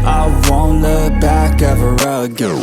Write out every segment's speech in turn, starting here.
I won't look back ever again.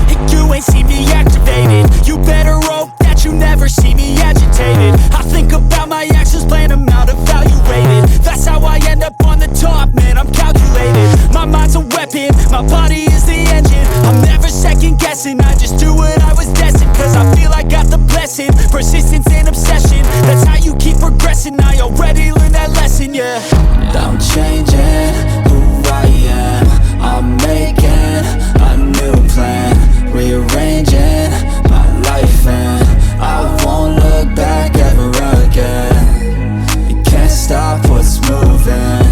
And you ain't see me activated. You better hope that you never see me agitated. I think about my actions, plan them out, evaluated. That's how I end up on the top, man, I'm calculated. My mind's a weapon, my body is the engine. I'm never second guessing, I just do what I was destined. Cause I feel I got the blessing, persistence and obsession. That's how you keep progressing, I already learned that lesson, yeah. I'm changing who I am. I'm making a new plan, rearranging my life, and I won't look back ever again. You can't stop what's moving.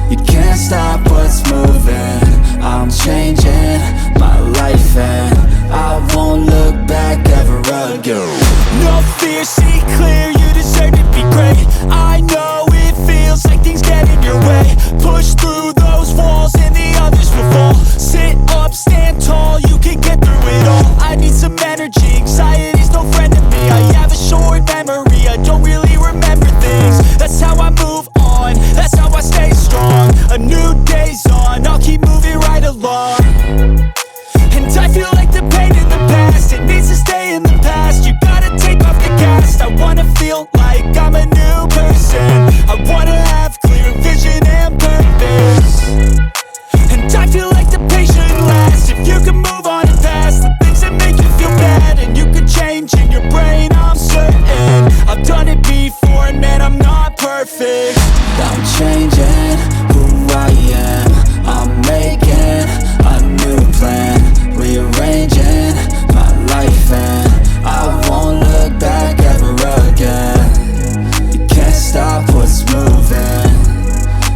You can't stop what's moving. I'm changing my life, and I won't look back ever again. No fear, see clear, you deserve to be great. I know it feels like things get in your way. Push through those walls and the others will fall. Sit up, stand tall, you can get through it all. I need some energy, anxiety's no friend to me. I have a short memory, I don't really remember things. That's how I move on, that's how I stay strong. A new day's on, I'll keep moving right along. And I feel like the pain in the past, it needs to stay in the past. You gotta take off the cast. I wanna feel like I'm a new person. I wanna have clear vision and purpose. And I feel like the pain shouldn't last. If you can move on and past the things that make you feel bad, and you could change in your brain, I'm certain. I've done it before and man, I'm not perfect. I'm changing who I am. I'm making a new plan, rearranging my life, and I won't look back ever again. You can't stop what's moving.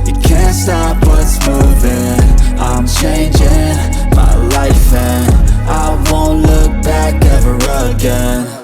You can't stop what's moving. I'm changing my life, and I won't look back ever again.